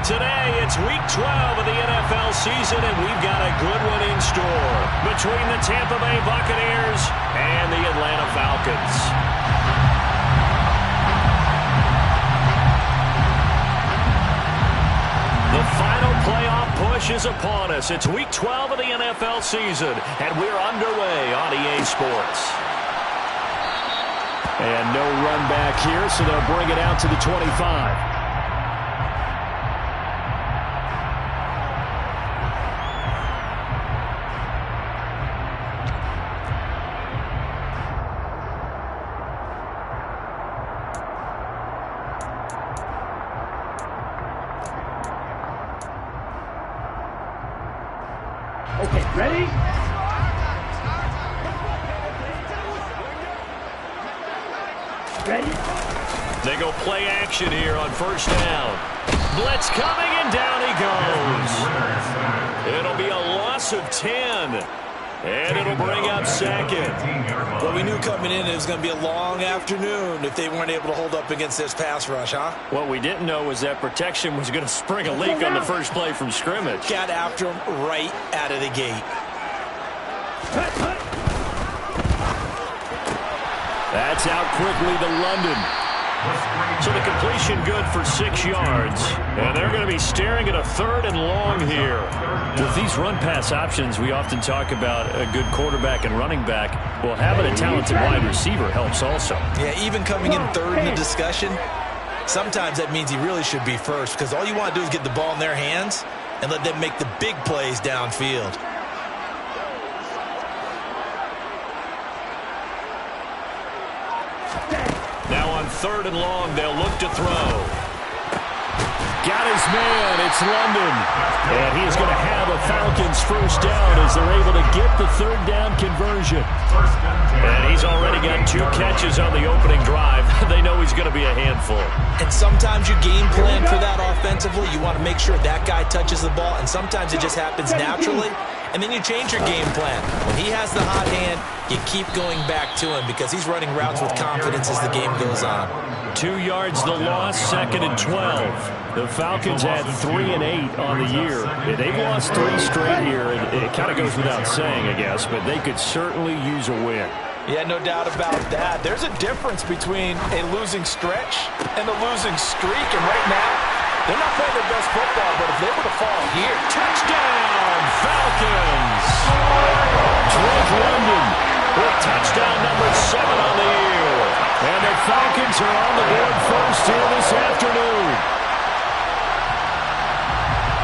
Today, it's Week 12 of the NFL season, and we've got a good one in store between the Tampa Bay Buccaneers and the Atlanta Falcons. The final playoff push is upon us. It's Week 12 of the NFL season, and we're underway on EA Sports. And no run back here, so they'll bring it out to the 25. Okay, ready? Ready? They go play action here on first down. Blitz coming, and down he goes. It'll be a loss of 10. And it'll bring up second. Well, we knew coming in it was going to be a long afternoon if they weren't able to hold up against this pass rush, huh? What we didn't know was that protection was going to spring a leak on the first play from scrimmage. Got after him right out of the gate. That's out quickly to London. So the completion good for 6 yards. And they're going to be staring at a 3rd and long here. With these run-pass options, we often talk about a good quarterback and running back. Well, having a talented wide receiver helps also. Yeah, even coming in 3rd in the discussion, sometimes that means he really should be first, because all you want to do is get the ball in their hands and let them make the big plays downfield. Now on 3rd and long, they'll look to throw. Got his man. It's London. And he's going to have a Falcons first down as they're able to get the 3rd down conversion. And he's already got 2 catches on the opening drive. They know he's going to be a handful. And sometimes you game plan for that offensively. You want to make sure that guy touches the ball, and sometimes it just happens naturally. And then you change your game plan. When he has the hot hand, you keep going back to him because he's running routes with confidence as the game goes on. 2 yards the loss, 2nd and 12. The Falcons had 3 and 8 on the year. They've lost 3 straight here. It kind of goes without saying, I guess, but they could certainly use a win. Yeah, no doubt about that. There's a difference between a losing stretch and a losing streak, and right now, they're not playing their best football, but if they were to fall here, touchdown, Falcons! Drake London with touchdown number 7 on the year. And the Falcons are on the board first here this afternoon.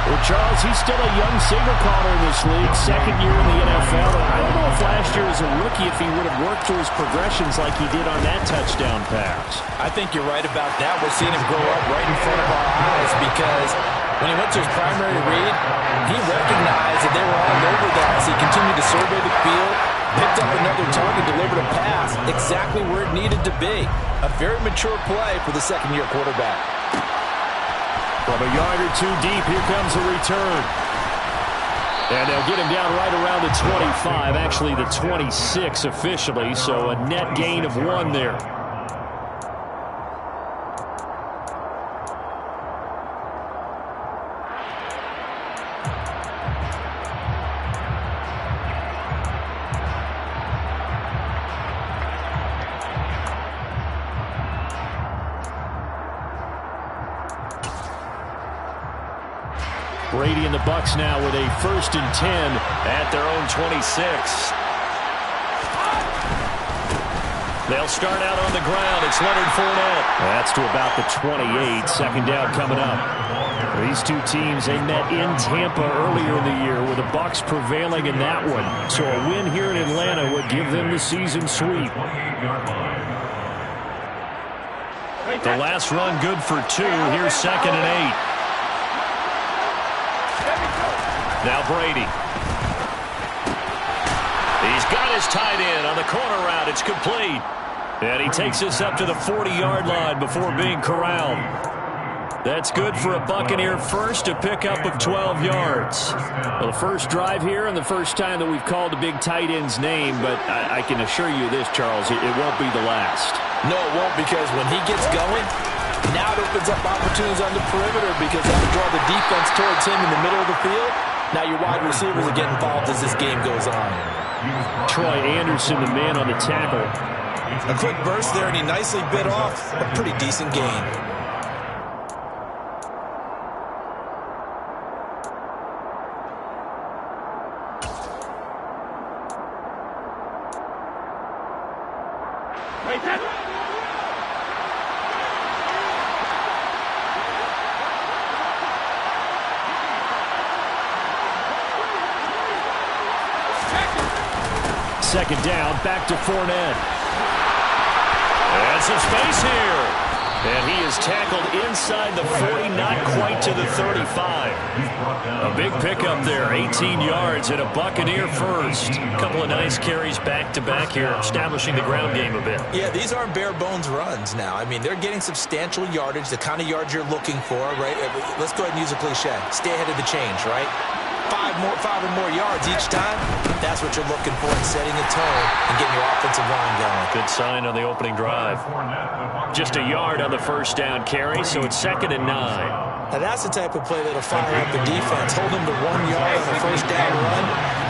Well, Charles, he's still a young signal caller in this league, 2nd year in the NFL. I don't know if last year as a rookie if he would have worked through his progressions like he did on that touchdown pass. I think you're right about that. We're seeing him grow up right in front of our eyes because when he went to his primary read, he recognized that they were all over that as he continued to survey the field, picked up another target, delivered a pass exactly where it needed to be. A very mature play for the 2nd-year quarterback. From a yard or 2 deep, here comes a return. And they'll get him down right around the 25, actually the 26 officially, so a net gain of 1 there. Brady and the Bucs now with a 1st and 10 at their own 26. They'll start out on the ground. It's Leonard Fournette. That's to about the 28. 2nd down coming up. These 2 teams, they met in Tampa earlier in the year with the Bucs prevailing in that one. So a win here in Atlanta would give them the season sweep. The last run good for 2. Here's 2nd and 8. Now Brady. He's got his tight end on the corner route. It's complete. And he takes this up to the 40-yard line before being corralled. That's good for a Buccaneer first, a pickup of 12 yards. Well, the first drive here and the first time that we've called a big tight end's name, but I can assure you this, Charles, it won't be the last. No, it won't, because when he gets going, Now it opens up opportunities on the perimeter because that would draw the defense towards him in the middle of the field. Now your wide receivers are getting involved as this game goes on. Troy Anderson, the man on the tackle. A quick burst there, and he nicely bit off a pretty decent gain. Second down, back to Fournette. And some space here. And he is tackled inside the 40, not quite to the 35. A big pickup there, 18 yards and a Buccaneer first. A couple of nice carries back-to-back here, establishing the ground game a bit. Yeah, these aren't bare-bones runs now. I mean, they're getting substantial yardage, the kind of yards you're looking for, right? Let's go ahead and use a cliche. Stay ahead of the change, right? Five or more yards each time, that's what you're looking for in setting a tone and getting your offensive line going. Good sign on the opening drive. Just a yard on the first down carry, so it's 2nd and 9. Now that's the type of play that'll fire up the defense. Hold them to 1 yard on a first down run.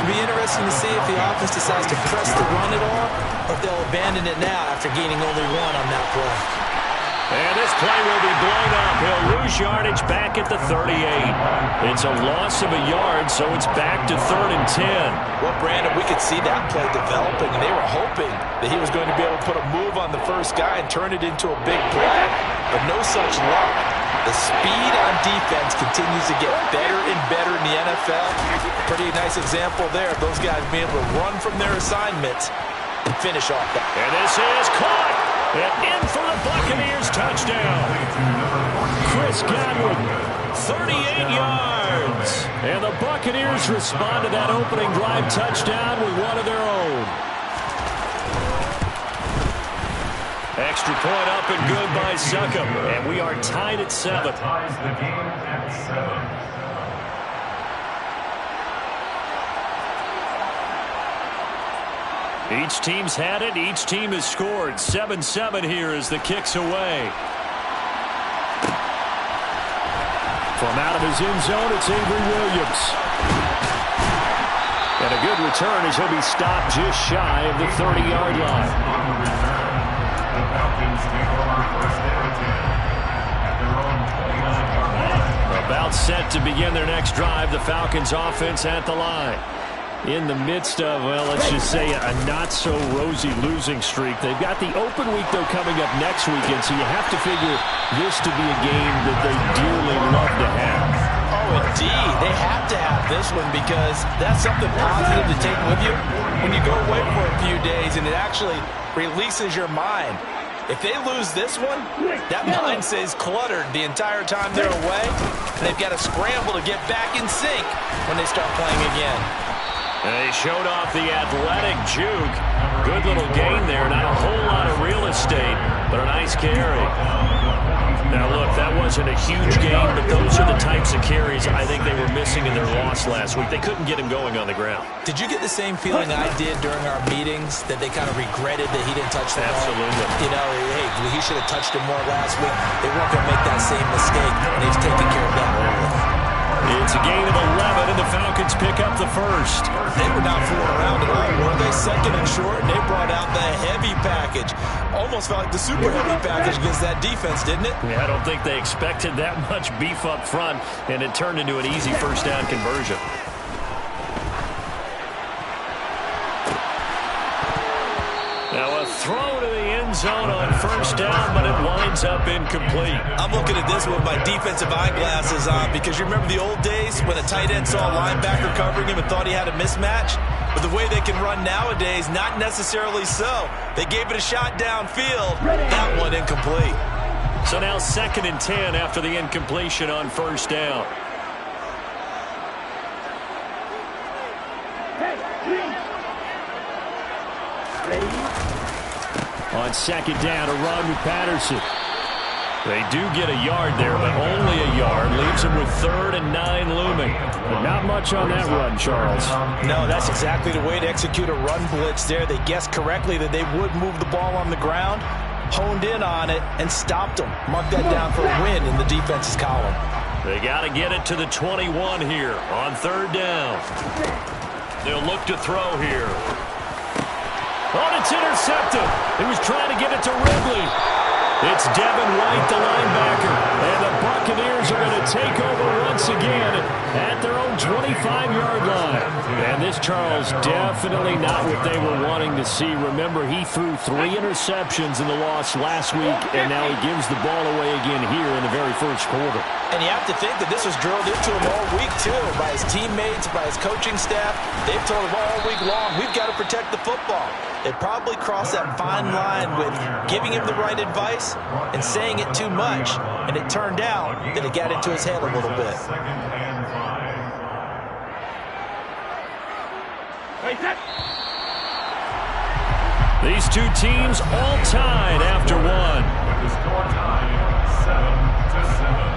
It'll be interesting to see if the offense decides to press the run at all, or if they'll abandon it now after gaining only 1 on that play. And this play will be blown up. He'll lose yardage back at the 38. It's a loss of a yard, so it's back to 3rd and 10. Well, Brandon, we could see that play developing, and they were hoping that he was going to be able to put a move on the first guy and turn it into a big play, but no such luck. The speed on defense continues to get better and better in the NFL. Pretty nice example there of those guys being able to run from their assignments and finish off that. And this is caught. And in for the Buccaneers touchdown. Chris Godwin, 38 yards. And the Buccaneers respond to that opening drive touchdown with one of their own. Extra point up and good by Succop. And we are tied at 7. Each team's had it. Each team has scored. 7-7 here as the kick's away. From out of his end zone, it's Avery Williams. And a good return as he'll be stopped just shy of the 30-yard line. About set to begin their next drive. The Falcons offense at the line. In the midst of, well, let's just say a not-so-rosy losing streak. They've got the open week, though, coming up next weekend, so you have to figure this to be a game that they dearly love to have. Oh, indeed. They have to have this one because that's something positive to take with you when you go away for a few days, and it actually releases your mind. If they lose this one, that mind stays cluttered the entire time they're away, and they've got to scramble to get back in sync when they start playing again. They showed off the athletic juke. Good little gain there. Not a whole lot of real estate, but a nice carry. Now, look, that wasn't a huge game, but those are the types of carries I think they were missing in their loss last week. They couldn't get him going on the ground. Did you get the same feeling I did during our meetings, that they kind of regretted that he didn't touch the ball? Absolutely. You know, hey, he should have touched him more last week. They weren't going to make that same mistake, and they've taken care of that early. It's a gain of 11, and the Falcons pick up the first. They were not fooling around at all, were they? 2nd and short, and they brought out the heavy package. Almost felt like the super heavy package against that defense, didn't it? Yeah, I don't think they expected that much beef up front, and it turned into an easy first down conversion. Now a throw to the end zone on first down, but it winds up incomplete. I'm looking at this with my defensive eyeglasses on because you remember the old days when a tight end saw a linebacker covering him and thought he had a mismatch? But the way they can run nowadays, not necessarily so. They gave it a shot downfield. That one incomplete. So now 2nd and 10 after the incompletion on first down. On 2nd down, a run with Patterson. They do get a yard there, but only a yard. Leaves them with 3rd and 9 looming. But not much on that run, Charles. No, that's exactly the way to execute a run blitz there. They guessed correctly that they would move the ball on the ground. honed in on it and stopped them. Mark that down for a win in the defense's column. They got to get it to the 21 here on third down. They'll look to throw here. Oh, it's intercepted. He was trying to get it to Ridley. It's Devin White, the linebacker. And the Buccaneers are going to take over once again at their own 25-yard line. And this, Charles, definitely not what they were wanting to see. Remember, he threw 3 interceptions in the loss last week, and now he gives the ball away again here in the very first quarter. And you have to think that this was drilled into him all week, too, by his teammates, by his coaching staff. They've told him all week long, we've got to protect the football. They probably crossed that fine line with giving him the right advice and saying it too much. And it turned out that it got into his head a little bit. These two teams all tied after one. The score time, 7-7.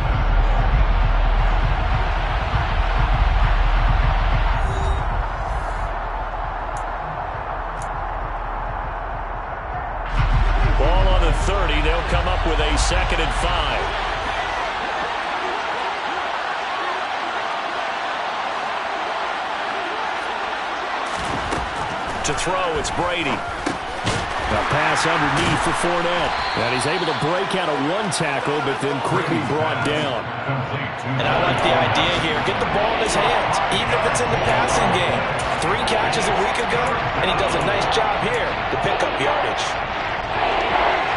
Ball on the 30. They'll come up with a 2nd and 5. To throw, it's Brady. A pass underneath for Fournette. And he's able to break out of one tackle, but then quickly brought down. And I like the idea here. Get the ball in his hands, even if it's in the passing game. 3 catches a week ago, and he does a nice job here to pick up yardage.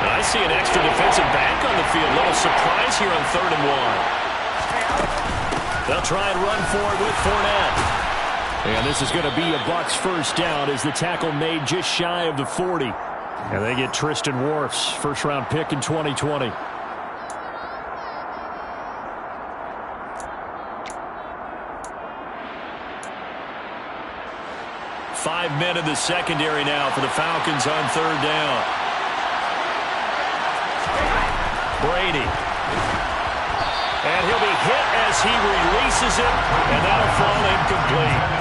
And I see an extra defensive back on the field. Little surprise here on 3rd and 1. They'll try and run for it with Fournette. And this is going to be a Bucs first down as the tackle made just shy of the 40. And they get Tristan Wirfs, first-round pick in 2020. Five men in the secondary now for the Falcons on 3rd down. Brady. And he'll be hit as he releases it, and that'll fall incomplete.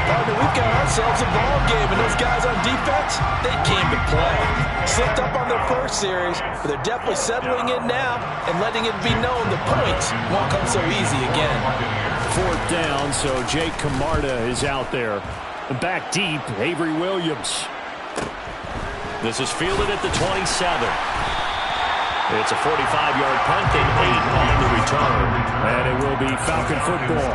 Partner, we've got ourselves a ball game, and those guys on defense, they came to play. Slipped up on their first series, but they're definitely settling in now and letting it be known the points won't come so easy again. 4th down, so Jake Camarda is out there. And back deep, Avery Williams. This is fielded at the 27. It's a 45-yard punt and 8 on the return. And it will be Falcon football.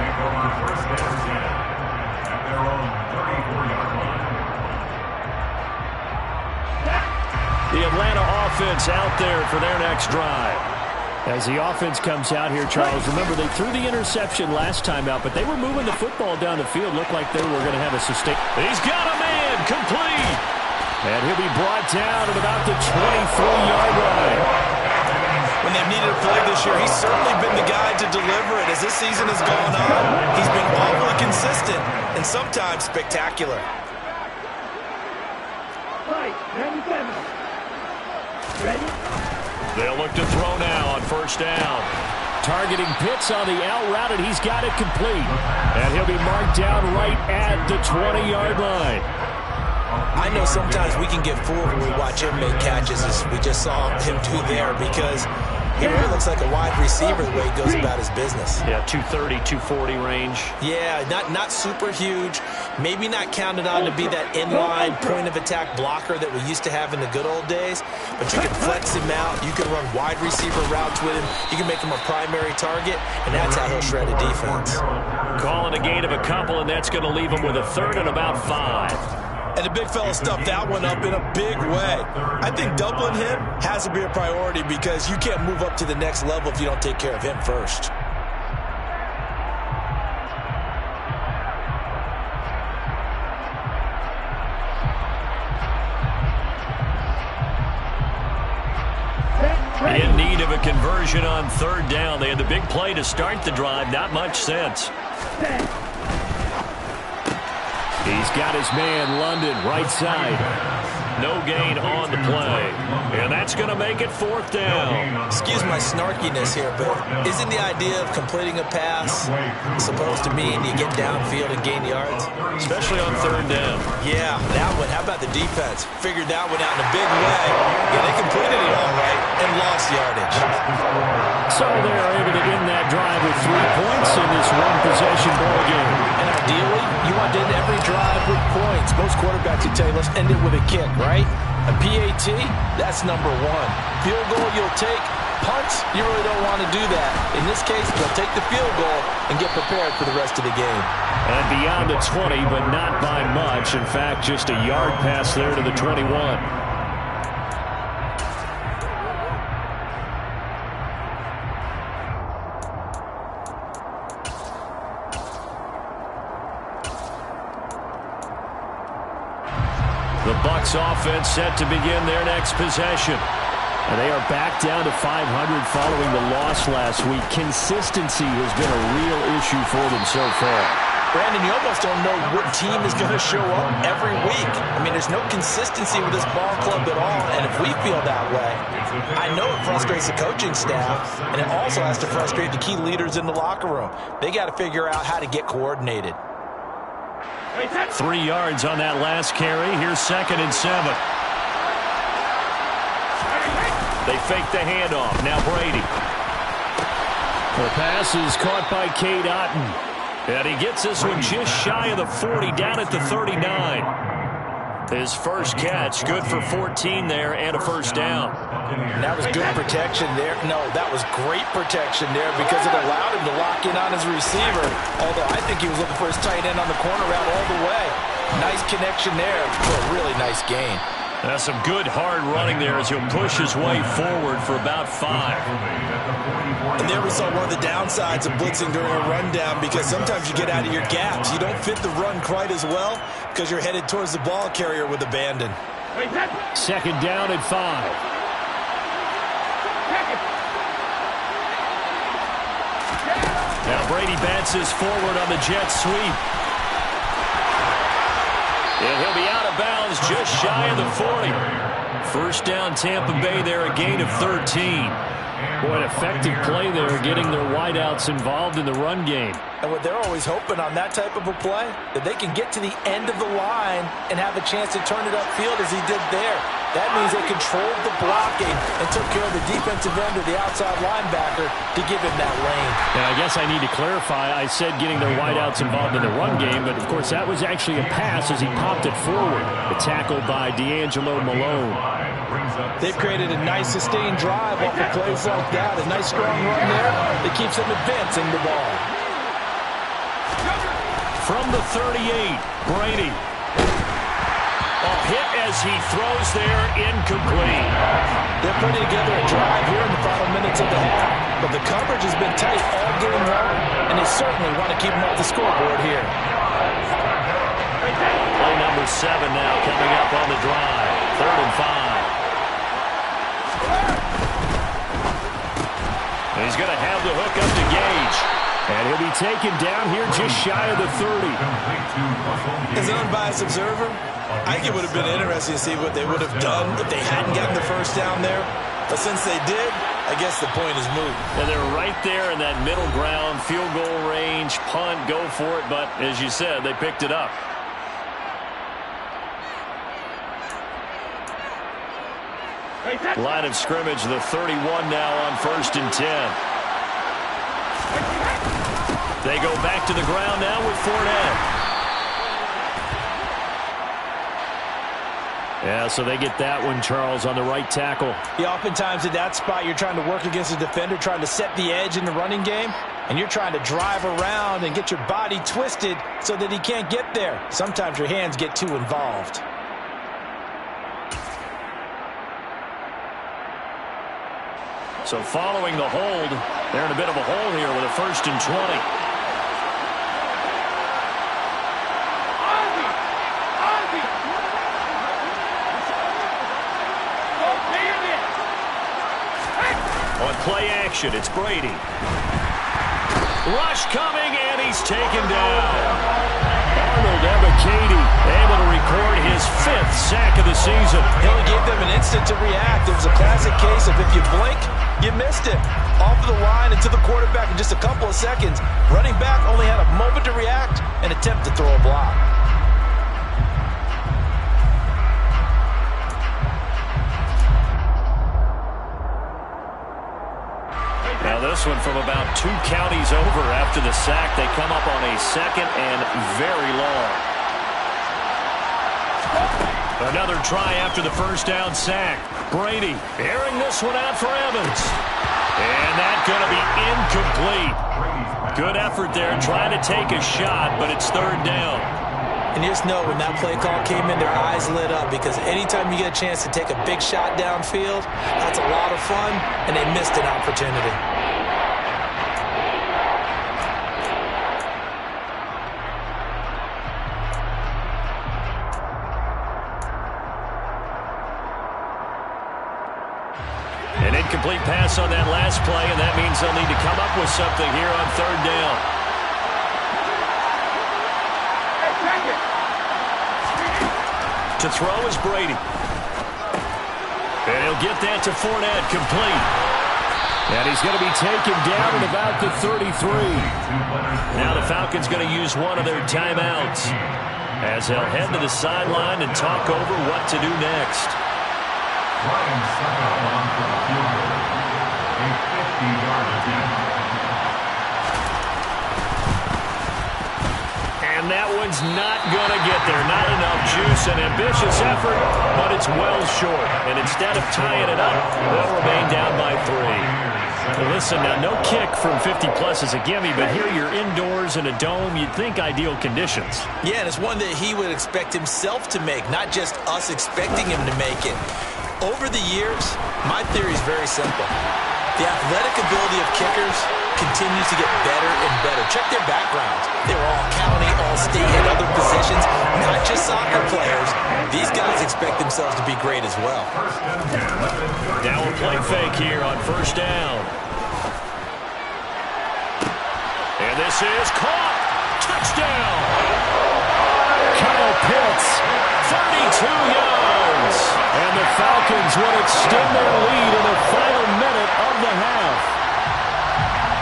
The Atlanta offense out there for their next drive. As the offense comes out here, Charles, remember they threw the interception last time out, but they were moving the football down the field. Looked like they were going to have a sustain. He's got a man, complete. And he'll be brought down at about the 23-yard line. When they've needed a play this year, he's certainly been the guy to deliver it. As this season has gone on, he's been awfully consistent and sometimes spectacular. They'll look to throw now on 1st down. Targeting Pitts on the out route, and he's got it complete. And he'll be marked down right at the 20-yard line. I know sometimes we can get fooled when we watch him make catches, as we just saw him do there, because he really looks like a wide receiver the way he goes about his business. Yeah, 230, 240 range. Yeah, not super huge. Maybe not counted on to be that inline point-of-attack blocker that we used to have in the good old days, but you can flex him out. You can run wide receiver routes with him. You can make him a primary target, and that's how he'll shred a defense. Calling a gain of a couple, and that's going to leave him with a 3rd and about 5. And the big fella stuffed that one up in a big way. I think doubling him has to be a priority because you can't move up to the next level if you don't take care of him first. In need of a conversion on 3rd down. They had the big play to start the drive. Not much sense. He's got his man, London, right side. no gain on the play. And that's going to make it 4th down. Excuse my snarkiness here, but isn't the idea of completing a pass supposed to mean you get downfield and gain yards? Especially on 3rd down. Yeah, that one. How about the defense? Figured that one out in a big way. Yeah, they completed it all right and lost yardage. So they are able to end that drive with 3 points in this one-possession ball game. And ideally, you want to end every drive with points. Most quarterbacks would tell you, let's end it with a kick, right? A PAT, that's number 1. Field goal you'll take. Punts, you really don't want to do that. In this case, they'll take the field goal and get prepared for the rest of the game. And beyond the 20, but not by much. In fact, just a yard pass there to the 21. The Bucs offense set to begin their next possession. And they are back down to 500 following the loss last week. Consistency has been a real issue for them so far. Brandon, you almost don't know what team is going to show up every week. I mean, there's no consistency with this ball club at all, and if we feel that way, I know it frustrates the coaching staff, and it also has to frustrate the key leaders in the locker room. They got to figure out how to get coordinated. 3 yards on that last carry. Here's 2nd and 7. They fake the handoff. Now Brady. The pass is caught by Cade Otton. And he gets this one just shy of the 40, down at the 39. His first catch, good for 14 there and a 1st down. That was good protection there. No, that was great protection there because it allowed him to lock in on his receiver. Although I think he was looking for his tight end on the corner route all the way. Nice connection there for a really nice gain. That's some good hard running there as he'll push his way forward for about 5. And there we saw one of the downsides of blitzing during a rundown because sometimes you get out of your gaps. You don't fit the run quite as well because you're headed towards the ball carrier with abandon. 2nd down at 5. Now Brady bounces forward on the jet sweep. And he'll be out of bounds just shy of the 40. 1st down Tampa Bay there, a gain of 13. Boy, an effective play there, getting their wideouts involved in the run game. And what they're always hoping on that type of a play, that they can get to the end of the line and have a chance to turn it upfield as he did there. That means they controlled the blocking and took care of the defensive end or the outside linebacker to give him that lane. And I guess I need to clarify, I said getting their wideouts involved in the run game, but of course that was actually a pass as he popped it forward. A tackle by D'Angelo Malone. They've created a nice sustained drive off of plays like that. A nice strong run there that keeps them advancing the ball. From the 38, Brady. Hit as he throws there, incomplete. They're putting together a drive here in the final minutes of the half, but the coverage has been tight all game long, and they certainly want to keep them off the scoreboard here. Play number 7 now coming up on the drive. 3rd and 5. He's going to have the hook up to Gage. And he'll be taken down here just shy of the 30. As an unbiased observer, I think it would have been interesting to see what they would have done if they hadn't gotten the 1st down there. But since they did, I guess the point is moot. And they're right there in that middle ground, field goal range, punt, go for it. But as you said, they picked it up. Line of scrimmage, the 31 now on 1st and 10. They go back to the ground now with Fournette. Yeah, so they get that one, Charles, on the right tackle. Yeah, oftentimes at that spot, you're trying to work against a defender, trying to set the edge in the running game, and you're trying to drive around and get your body twisted so that he can't get there. Sometimes your hands get too involved. So following the hold, they're in a bit of a hole here with a 1st and 20. On play action, it's Brady. Rush coming, and he's taken down. Arnold Ebiketie able to record his 5th sack of the season. He only gave them an instant to react. It was a classic case of if you blink, you missed it. Off of the line and to the quarterback in just a couple of seconds. Running back only had a moment to react and attempt to throw a block. Now this one from about 2 counties over after the sack. They come up on a 2nd and very long. Another try after the first down sack. Brady airing this one out for Evans. And that's going to be incomplete. Good effort there trying to take a shot, but it's 3rd down. And you just know when that play call came in, their eyes lit up because anytime you get a chance to take a big shot downfield, that's a lot of fun, and they missed an opportunity. An incomplete pass on that last play, and that means they'll need to come up with something here on 3rd down. To throw is Brady. And he'll get that to Fournette, complete. And he's going to be taken down at about the 33. Now the Falcons going to use one of their timeouts as they'll head to the sideline and talk over what to do next. Ryan second along for the field goal. A 50-yard attempt. And that one's not going to get there. Not enough juice. An ambitious effort, but it's well short. And instead of tying it up, they'll remain down by 3. Well, listen, now no kick from 50-plus is a gimme, but here you're indoors in a dome. You'd think ideal conditions. Yeah, and it's one that he would expect himself to make, not just us expecting him to make it. Over the years, my theory is very simple. The athletic ability of kickers continues to get better and better. Check their backgrounds. They were all county, all state, and other positions, not just soccer players. These guys expect themselves to be great as well. Now a play fake here on 1st down. And this is caught. Touchdown. Kyle Pitts, 32 yards. And the Falcons will extend their lead in the final minute of the half.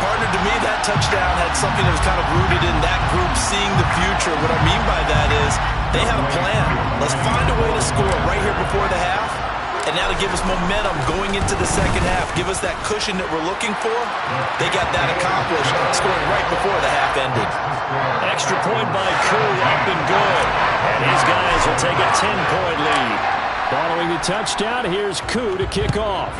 Partner, to me, that touchdown had something that was kind of rooted in that group seeing the future. What I mean by that is they had a plan. Let's find a way to score right here before the half. And now to give us momentum going into the second half, give us that cushion that we're looking for. They got that accomplished, scoring right before the half ended. Extra point by Koo, up and good. And his guys will take a 10-point lead. Following the touchdown, here's Koo to kick off.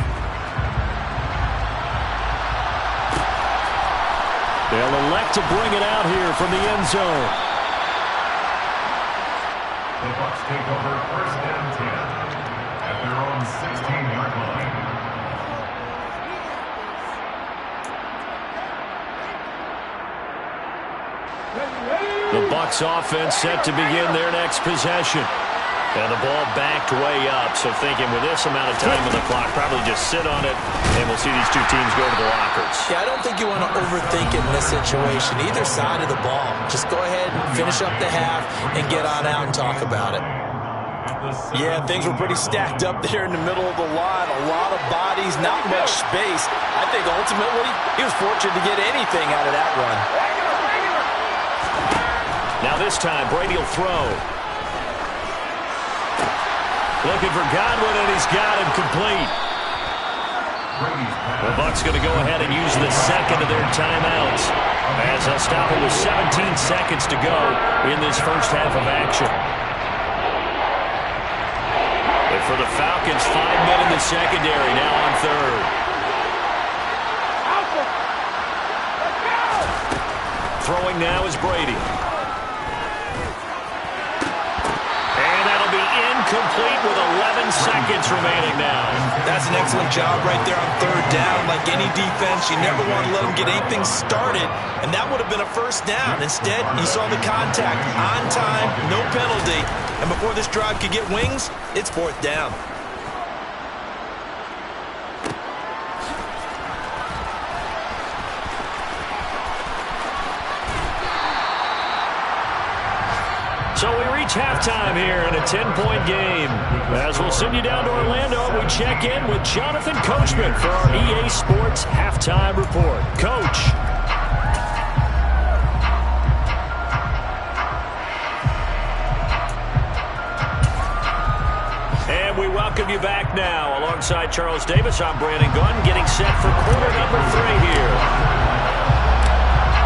They'll elect to bring it out here from the end zone. The Bucs take over 1st and 10 at their own 16-yard line. The Bucs offense set to begin their next possession. And the ball backed way up, so thinking with this amount of time on the clock, probably just sit on it, and we'll see these two teams go to the lockers. Yeah, I don't think you want to overthink it in this situation. Either side of the ball. Just go ahead and finish up the half and get on out and talk about it. Yeah, things were pretty stacked up there in the middle of the line. A lot of bodies, not much space. I think ultimately he was fortunate to get anything out of that run. Now this time, Brady will throw. Looking for Godwin, and he's got him complete. The Bucs going to go ahead and use the second of their timeouts as they'll stop it with 17 seconds to go in this first half of action. And for the Falcons, 5 men in the secondary, now on 3rd. Throwing now is Brady. And that'll be incomplete with 11 seconds remaining now. That's an excellent job right there on 3rd down. Like any defense, you never want to let them get anything started, and that would have been a 1st down. Instead, you saw the contact on time, no penalty, and before this drive could get wings, it's 4th down. So we reach halftime here in a 10-point game. As we'll send you down to Orlando, we check in with Jonathan Coachman for our EA Sports Halftime Report. Coach. And we welcome you back now. Alongside Charles Davis, I'm Brandon Gunn, getting set for quarter number 3 here.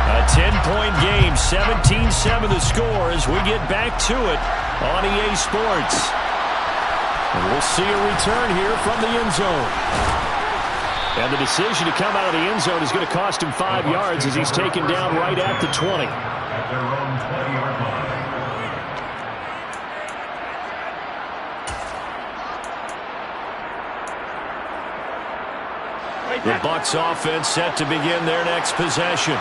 A 10-point game, 17-7 the score as we get back to it on EA Sports. And we'll see a return here from the end zone. And the decision to come out of the end zone is going to cost him 5 yards as he's taken down right at the 20. At their own 20-yard line. The Bucs offense set to begin their next possession.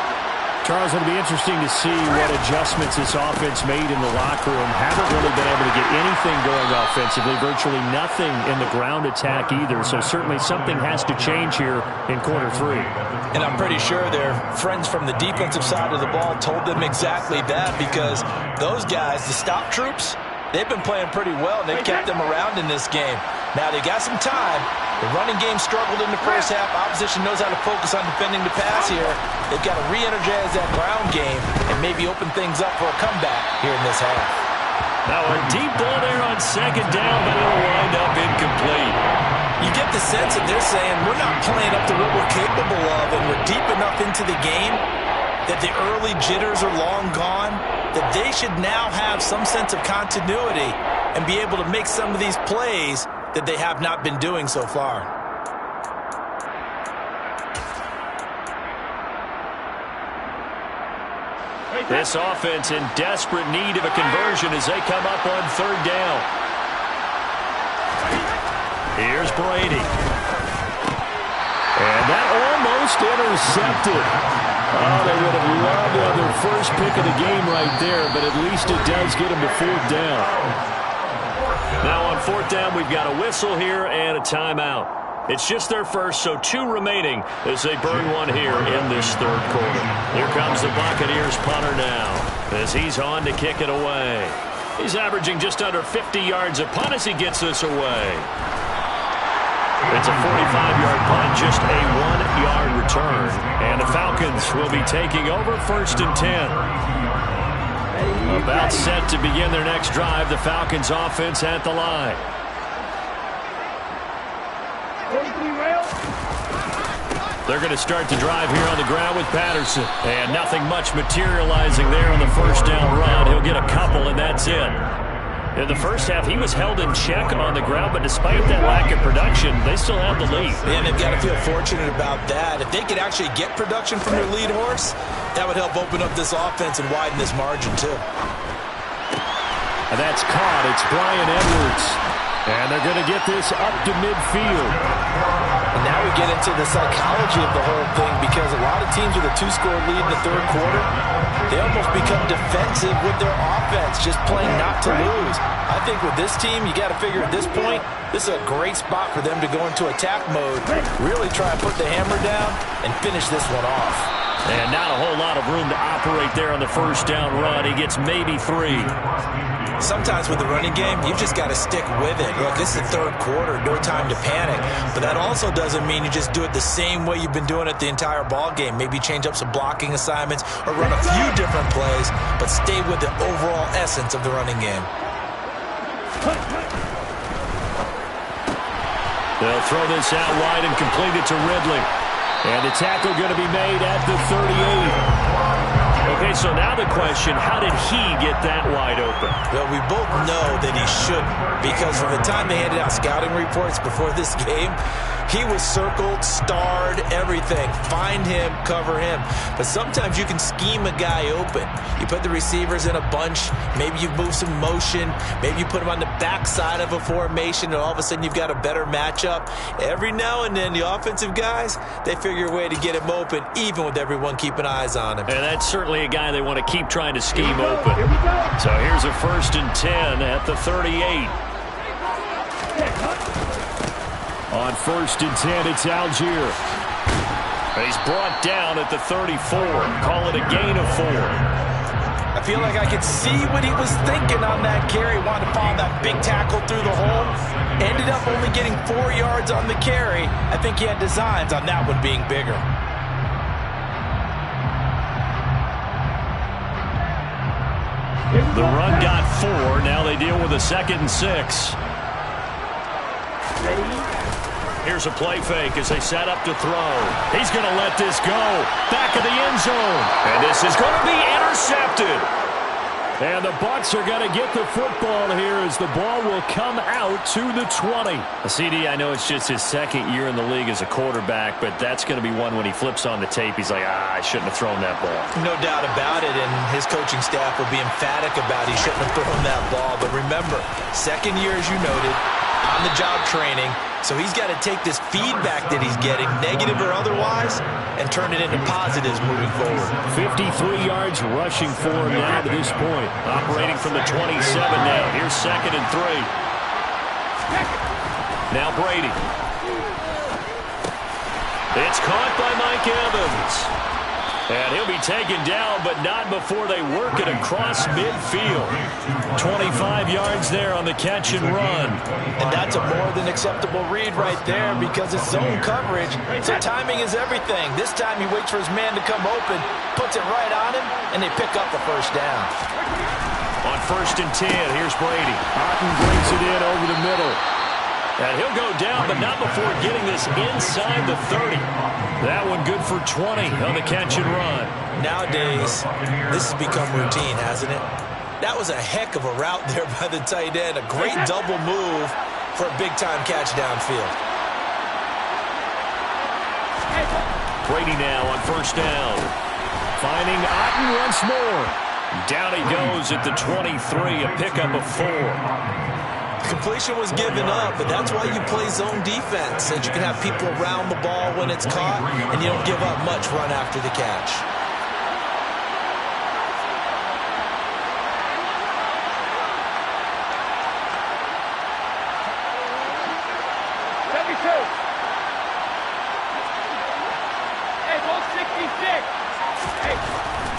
Charles, it'll be interesting to see what adjustments this offense made in the locker room. Haven't really been able to get anything going offensively, virtually nothing in the ground attack either. So certainly something has to change here in quarter 3. And I'm pretty sure their friends from the defensive side of the ball told them exactly that, because those guys, the stop troops, they've been playing pretty well, and they've kept them around in this game. Now they got some time. The running game struggled in the first half. Opposition knows how to focus on defending the pass here. They've got to re-energize that ground game and maybe open things up for a comeback here in this half. Now a deep ball there on second down, but it'll wind up incomplete. You get the sense that they're saying we're not playing up to what we're capable of, and we're deep enough into the game that the early jitters are long gone, that they should now have some sense of continuity and be able to make some of these plays that they have not been doing so far. This offense in desperate need of a conversion as they come up on third down. Here's Brady. And that almost intercepted. Oh, they would have loved to have their first pick of the game right there, but at least it does get them to fourth down. Now on fourth down, we've got a whistle here and a timeout. It's just their first, so 2 remaining as they burn one here in this third quarter. Here comes the Buccaneers punter now as he's on to kick it away. He's averaging just under 50 yards a punt as he gets this away. It's a 45-yard punt, just a 1-yard return. And the Falcons will be taking over first and 10. About set to begin their next drive, the Falcons offense at the line. They're going to start the drive here on the ground with Patterson. And nothing much materializing there on the first down run. He'll get a couple, and that's it. In the first half, he was held in check on the ground, but despite that lack of production, they still have the lead. And they've got to feel fortunate about that. If they could actually get production from their lead horse, that would help open up this offense and widen this margin, too. And that's caught. It's Brian Edwards. And they're going to get this up to midfield. And now we get into the psychology of the whole thing, because a lot of teams with a 2-score lead in the third quarter, they almost become defensive with their offense, just playing not to lose. I think with this team, you got to figure at this point, this is a great spot for them to go into attack mode, really try and put the hammer down and finish this one off. And not a whole lot of room to operate there on the first down run. He gets maybe 3. Sometimes with the running game, you've just got to stick with it. Look, this is the third quarter, no time to panic. But that also doesn't mean you just do it the same way you've been doing it the entire ball game. Maybe change up some blocking assignments or run a few different plays, but stay with the overall essence of the running game. They'll throw this out wide and complete it to Ridley. And the tackle going to be made at the 38. Okay, so now the question, how did he get that wide open? Well, we both know that he shouldn't, because from the time they handed out scouting reports before this game, he was circled, starred, everything. Find him, cover him. But sometimes you can scheme a guy open. You put the receivers in a bunch. Maybe you move some motion. Maybe you put him on the backside of a formation, and all of a sudden you've got a better matchup. Every now and then, the offensive guys, they figure a way to get him open, even with everyone keeping eyes on him. And that's certainly a guy they want to keep trying to scheme open. So here's a first and 10 at the 38. On first and 10, it's Algier. He's brought down at the 34. Call it a gain of 4. I feel like I could see what he was thinking on that carry. Wanted to follow that big tackle through the hole. Ended up only getting 4 yards on the carry. I think he had designs on that one being bigger. The run got 4. Now they deal with a 2nd and 6. Here's a play fake as they set up to throw. He's going to let this go. Back of the end zone. And this is going to be intercepted. And the Bucs are going to get the football here as the ball will come out to the 20. CD, I know it's just his 2nd year in the league as a quarterback, but that's going to be one when he flips on the tape. He's like, I shouldn't have thrown that ball. No doubt about it, and his coaching staff will be emphatic about he shouldn't have thrown that ball. But remember, 2nd year, as you noted, on-the-job training. So he's got to take this feedback that he's getting, negative or otherwise, and turn it into positives moving forward. 53 yards rushing for him now to this point. Operating from the 27 now. Here's 2nd and 3. Now Brady. It's caught by Mike Evans. And he'll be taken down, but not before they work it across midfield. 25 yards there on the catch and run. And that's a more than acceptable read right there because it's zone coverage. So timing is everything. This time he waits for his man to come open, puts it right on him, and they pick up the first down. On 1st and 10, here's Brady. Otten brings it in over the middle. And he'll go down, but not before getting this inside the 30. That one good for 20 on the catch and run. Nowadays, this has become routine, hasn't it? That was a heck of a route there by the tight end. A great double move for a big-time catch downfield. Brady now on 1st down. Finding Otten once more. Down he goes at the 23, a pickup of 4. Completion was given up, but that's why you play zone defense, so that you can have people around the ball when it's caught, and you don't give up much run after the catch.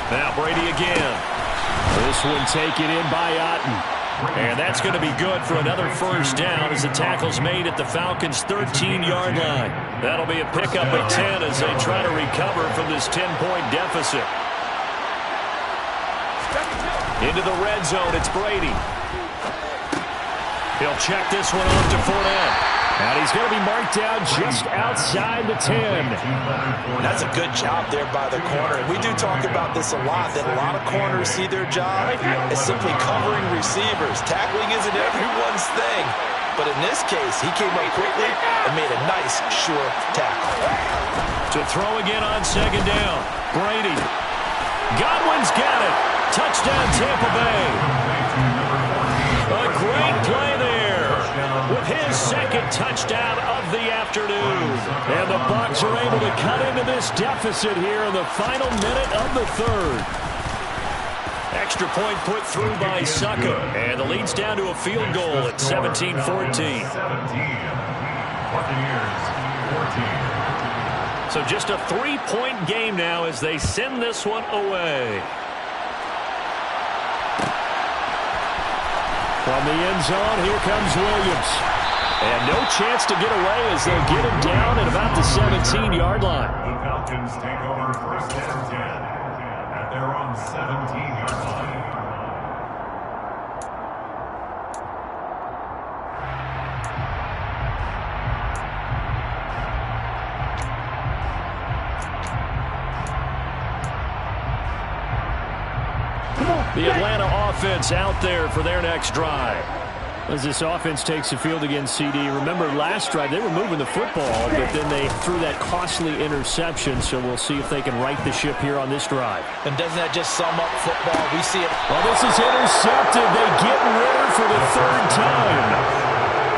Now Brady again. This one taken in by Otten. And that's going to be good for another first down as the tackle's made at the Falcons' 13-yard line. That'll be a pickup of 10 as they try to recover from this 10-point deficit. Into the red zone, it's Brady. He'll check this one off to Fournette. And he's going to be marked down just outside the 10. That's a good job there by the corner. And we do talk about this a lot, that a lot of corners see their job as simply covering receivers. Tackling isn't everyone's thing. But in this case, he came up quickly and made a nice, sure tackle. To throw again on 2nd down. Brady. Godwin's got it. Touchdown, Tampa Bay. A great play there with his 2nd touchdown of the afternoon. And the Bucs are able to cut into this deficit here in the final minute of the 3rd. Extra point put through by Succa. And the lead's down to a field goal at 17-14. 17. Buccaneers, 14. So just a 3-point game now as they send this one away. From the end zone, here comes Williams. And no chance to get away as they'll get him down at about the 17-yard line. The Falcons take over 1st and 10 at their own 17-yard line. The Atlanta offense out there for their next drive. As this offense takes the field against CD, remember last drive they were moving the football, but then they threw that costly interception, so we'll see if they can right the ship here on this drive. And doesn't that just sum up football? We see it. Well, this is intercepted. They get Ritter for the 3rd time.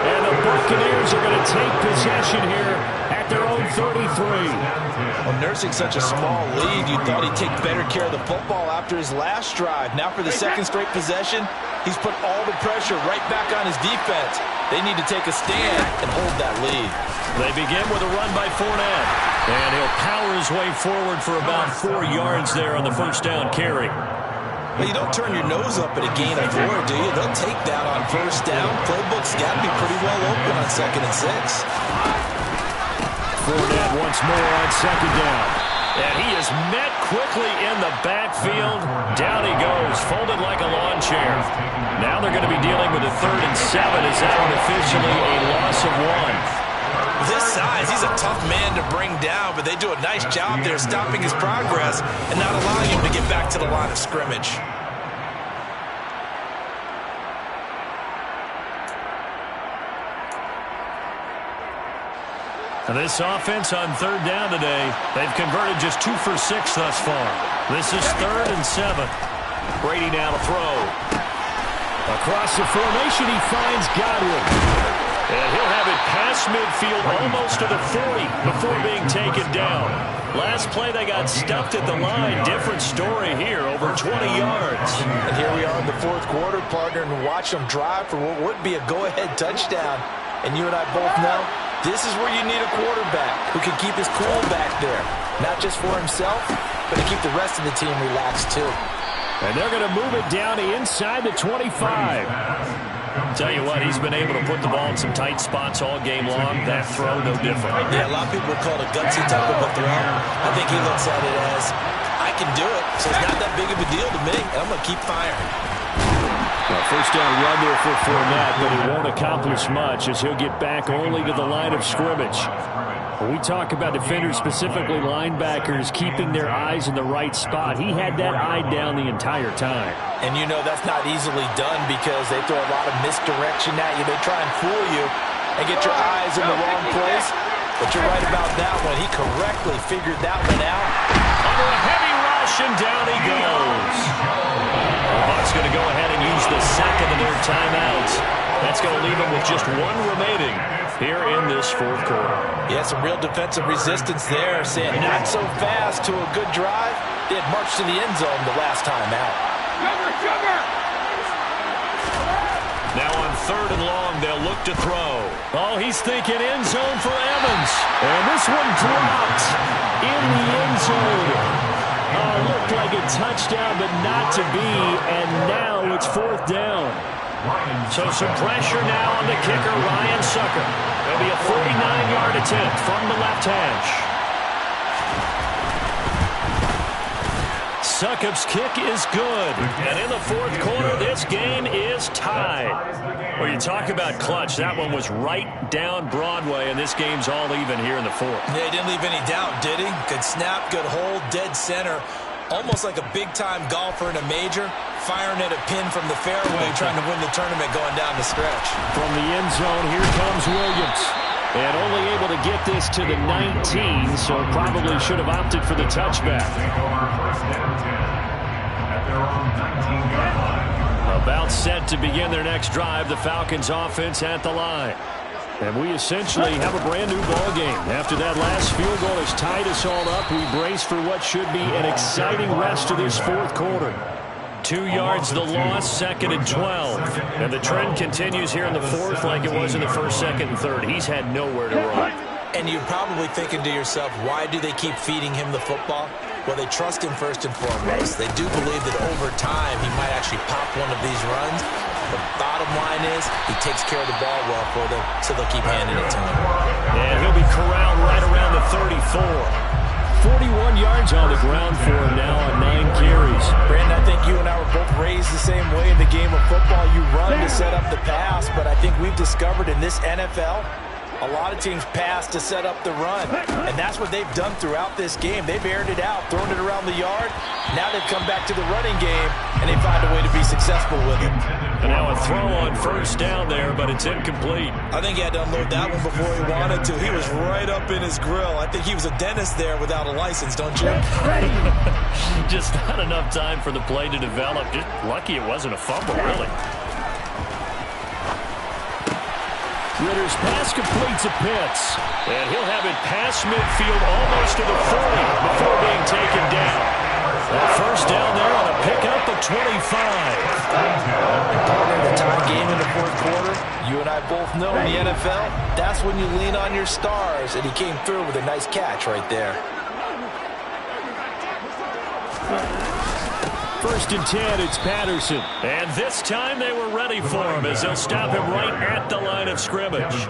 And the Buccaneers are going to take possession here at their own 33. Well, nursing such a small lead, you thought he'd take better care of the football after his last drive. Now for the 2nd straight possession, he's put all the pressure right back on his defense. They need to take a stand and hold that lead. They begin with a run by Fournette. And he'll power his way forward for about 4 yards there on the 1st down carry. Well, you don't turn your nose up at a gain of 4, do you? They'll take that on first down. Playbook's got to be pretty well open on 2nd and 6. Fournette once more on 2nd down. And he is met quickly in the backfield. Down he goes, folded like a lawn chair. Now they're going to be dealing with a 3rd and 7 as that one officially a loss of 1. With his size, he's a tough man to bring down, but they do a nice job there stopping his progress and not allowing him to get back to the line of scrimmage. This offense on 3rd down today, they've converted just 2 for 6 thus far. This is 3rd and 7. Brady now to throw. Across the formation, he finds Godwin. And he'll have it past midfield, almost to the 40 before being taken down. Last play, they got stuffed at the line. Different story here, over 20 yards. And here we are in the 4th quarter, partner, and watch them drive for what would be a go-ahead touchdown. And you and I both know this is where you need a quarterback who can keep his cool back there. Not just for himself, but to keep the rest of the team relaxed, too. And they're going to move it down to inside the 25. Tell you what, he's been able to put the ball in some tight spots all game long. That throw, no different. Yeah, a lot of people would call it a gutsy type of a throw. I think he looks at it as, I can do it, so it's not that big of a deal to me, and I'm going to keep firing. Well, first down run there for Fournette, but he won't accomplish much as he'll get back only to the line of scrimmage. When we talk about defenders, specifically linebackers, keeping their eyes in the right spot, he had that eye down the entire time. And you know that's not easily done because they throw a lot of misdirection at you. They try and fool you and get your eyes in the wrong place. But you're right about that one. He correctly figured that one out. Under a heavy rush, and down he goes. The Bucs going to go ahead and use the second of their timeouts. That's going to leave them with just 1 remaining here in this 4th quarter. Yeah, some real defensive resistance there, saying not so fast to a good drive. They had marched to the end zone the last time out. Now on 3rd and long, they'll look to throw. Oh, he's thinking end zone for Evans. And this one dropped in the end zone. Looked like a touchdown, but not to be. And now it's 4th down. So some pressure now on the kicker, Ryan Sucker. It'll be a 49-yard attempt from the left hash. Succop's kick is good. And in the 4th quarter, this game is tied. Well, you talk about clutch. That one was right down Broadway, and this game's all even here in the 4th. Yeah, he didn't leave any doubt, did he? Good snap, good hold, dead center. Almost like a big-time golfer in a major, firing at a pin from the fairway, trying to win the tournament going down the stretch. From the end zone, here comes Williams. And only able to get this to the 19, so probably should have opted for the touchback. About set to begin their next drive, the Falcons offense at the line. And we essentially have a brand new ball game. After that last field goal has tied us all up, we brace for what should be an exciting rest of this 4th quarter. 2 yards the loss, 2nd and 12. And the trend continues here in the 4th like it was in the 1st, 2nd, and 3rd. He's had nowhere to run. And you're probably thinking to yourself, why do they keep feeding him the football? Well, they trust him first and foremost. They do believe that over time he might actually pop one of these runs. The bottom line is he takes care of the ball well for them, so they'll keep handing it to him. And he'll be corralled right around the 34. 41 yards on the ground for him now on 9 carries. Brandon, I think you and I were both raised the same way in the game of football. You run to set up the pass, but I think we've discovered in this NFL, a lot of teams pass to set up the run, and that's what they've done throughout this game. They've aired it out, thrown it around the yard. Now they've come back to the running game, and they find a way to be successful with it. And now a throw on first down there, but it's incomplete. I think he had to unload that one before he wanted to. He was right up in his grill. I think he was a dentist there without a license, don't you? Just not enough time for the play to develop. Just lucky it wasn't a fumble, really. Ritter's pass completes to Pitts. And he'll have it past midfield almost to the 40 before being taken down. That first down there on a pickup of 25. The tie game in the 4th quarter, you and I both know in the NFL, that's when you lean on your stars, and he came through with a nice catch right there. First and 10, it's Patterson. And this time they were ready for him as they'll stop him right at the line of scrimmage.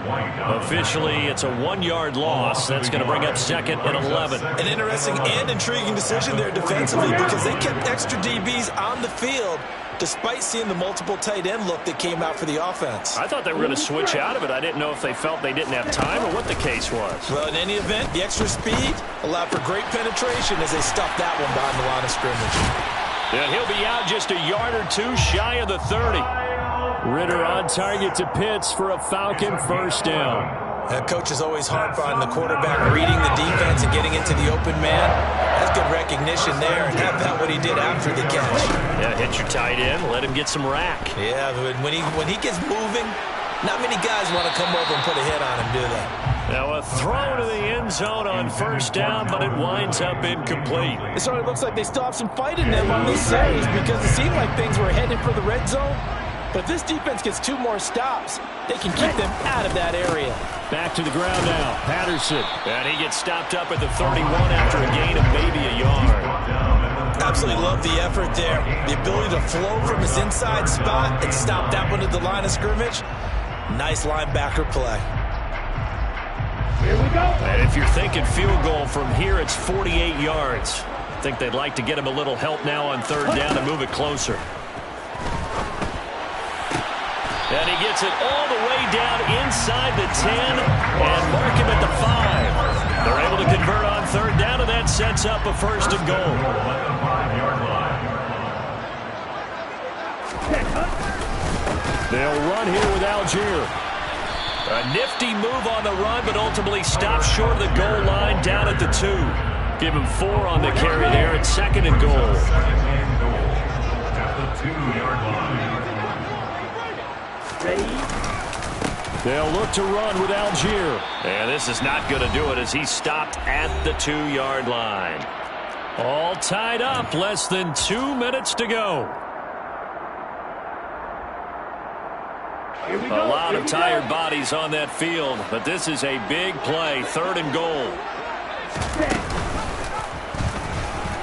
Officially, it's a 1-yard loss. That's going to bring up 2nd and 11. An interesting and intriguing decision there defensively because they kept extra DBs on the field despite seeing the multiple tight end look that came out for the offense. I thought they were going to switch out of it. I didn't know if they felt they didn't have time or what the case was. Well, in any event, the extra speed allowed for great penetration as they stuffed that one behind the line of scrimmage. And he'll be out just a yard or two shy of the 30. Ritter on target to Pitts for a Falcon first down. Coaches always harp on the quarterback reading the defense and getting into the open man. That's good recognition there, and have that what he did after the catch. Yeah, hit your tight end, let him get some rack. Yeah, but when he gets moving, not many guys want to come over and put a hit on him, do they? Now a throw to the end zone on first down, but it winds up incomplete. It sort of looks like they still have some fight in them on this series because it seemed like things were headed for the red zone. But if this defense gets 2 more stops, they can keep them out of that area. Back to the ground now, Patterson. And he gets stopped up at the 31 after a gain of maybe a yard. Absolutely love the effort there. The ability to flow from his inside spot and stop that one at the line of scrimmage. Nice linebacker play. Here we go. And if you're thinking field goal from here, it's 48 yards. I think they'd like to get him a little help now on third down and move it closer. And he gets it all the way down inside the 10 and mark him at the 5. They're able to convert on third down, and that sets up a first and goal. They'll run here with Algier. A nifty move on the run, but ultimately stops short of the goal line down at the 2. Give him 4 on the carry there at 2nd and goal. At the 2-yard line. They'll look to run with Algier. And this is not going to do it as he's stopped at the 2-yard line. All tied up, less than 2 minutes to go. A lot of tired bodies on that field, but this is a big play, 3rd and goal.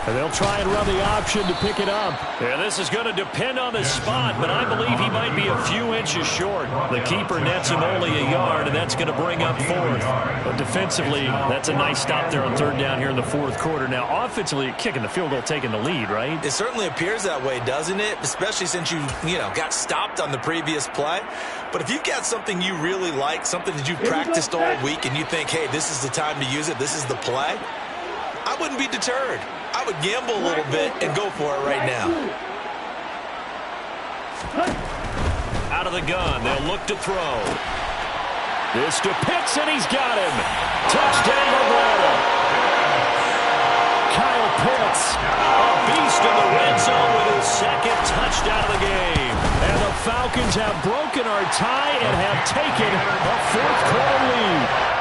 And they'll try and run the option to pick it up. Yeah, this is going to depend on the spot, but I believe he might be a few inches short. The keeper nets him only a yard, and that's going to bring up 4th. But defensively, that's a nice stop there on third down here in the 4th quarter. Now, offensively, kicking the field goal, taking the lead, right? It certainly appears that way, doesn't it? Especially since you got stopped on the previous play. But if you've got something you really like, something that you've practiced all week, and you think, hey, this is the time to use it, this is the play, I wouldn't be deterred. I would gamble a little bit and go for it right now. Out of the gun, they'll look to throw. This to Pitts, and he's got him. Touchdown, Atlanta. Kyle Pitts, a beast in the red zone with his 2nd touchdown of the game. And the Falcons have broken our tie and have taken a 4th quarter lead.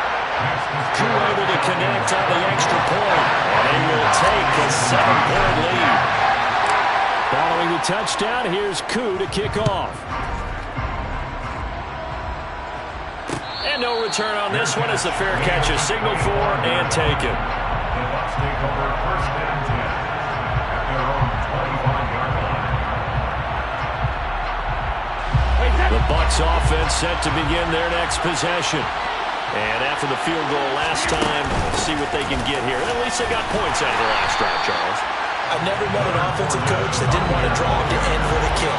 Crew able to connect on the extra point. And they will take a 7-point lead. Following the touchdown, here's Koo to kick off. And no return on this one as the fair catch is signaled for and taken. The Bucs take over 1st and 10 at their own 25-yard line. The Bucs offense set to begin their next possession. And after the field goal last time, see what they can get here. And at least they got points out of the last drive, Charles. I've never met an offensive coach that didn't want to drive to end with a kick.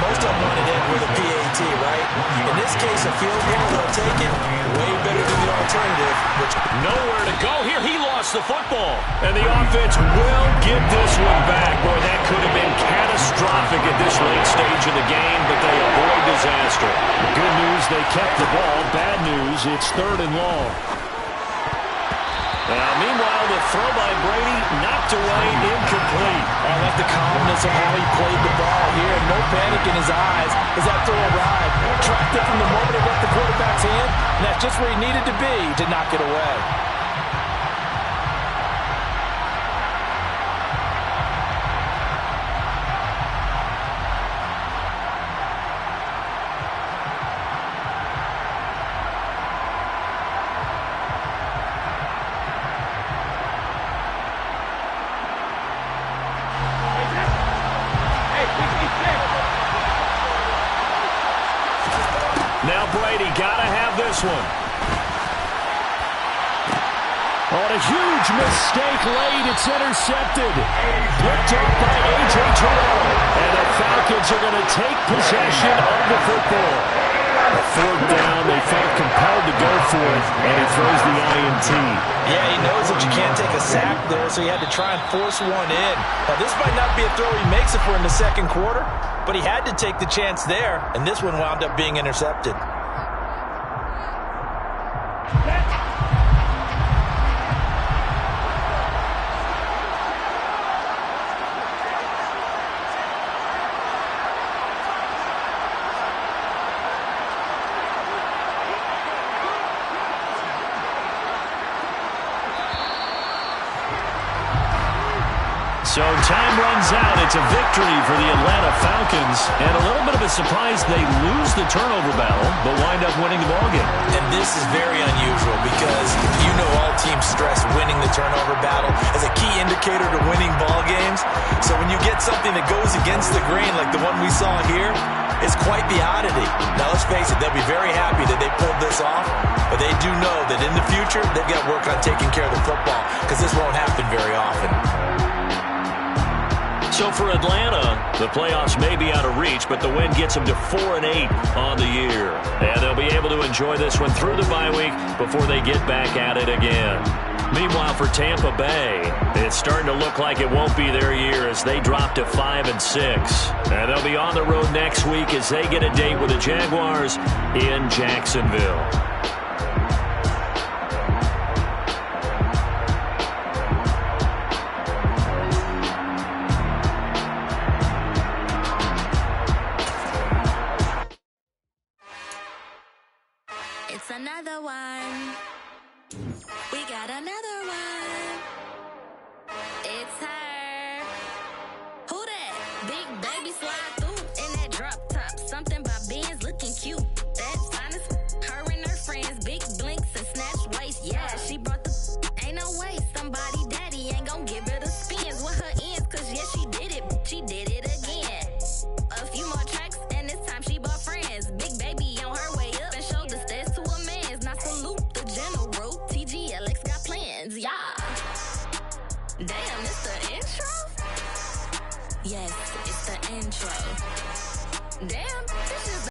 Most of them want to end with a PAT, right? In this case, a field goal, they'll take it. Way better than the alternative. Nowhere to go here. He lost the football. And the offense will get this one back. Boy, that could have been catastrophic at this late stage of the game, but they avoid disaster. Good news, they kept the ball. Bad news, it's 3rd and long. Now, meanwhile, the throw by Brady knocked away, incomplete. I like the calmness of how he played the ball here. No panic in his eyes as that throw arrived. Tracked it from the moment it left the quarterback's hand, and that's just where he needed to be to knock it away. he got to have this one. On a huge mistake late, it's intercepted. Picked up by A.J. Terrell. And the Falcons are going to take possession of the football. Fourth down, they felt compelled to go for it, and he throws the INT. Yeah, he knows that you can't take a sack there, so he had to try and force one in. Now, this might not be a throw he makes it for in the second quarter, but he had to take the chance there, and this one wound up being intercepted. So time runs out. It's a victory for the Atlanta Falcons. And a little bit of a surprise, they lose the turnover battle, but wind up winning the ballgame. And this is very unusual because you know all teams stress winning the turnover battle as a key indicator to winning ball games. So when you get something that goes against the grain like the one we saw here, it's quite the oddity. Now, let's face it, they'll be very happy that they pulled this off, but they do know that in the future, they've got to work on taking care of the football because this won't happen very often. So for Atlanta, the playoffs may be out of reach, but the win gets them to 4-8 on the year. And they'll be able to enjoy this one through the bye week before they get back at it again. Meanwhile, for Tampa Bay, it's starting to look like it won't be their year as they drop to 5-6. And they'll be on the road next week as they get a date with the Jaguars in Jacksonville. It's another one. We got another one. It's her. Who that? Big baby slide through in that drop top. Something by Benz looking cute. That finest. Her and her friends. Big blinks and snatch waist. Yeah, she brought the. Ain't no way. Somebody daddy ain't gonna give her the spins with her ends. Cause yeah, she did it. She did it again. A few more tracks and this time she bought friends. Big baby on her way up and showed the stairs to a man's. Now salute the general. TGLX got plans, yeah. Damn, it's the intro? Yes, it's the intro. Damn, this is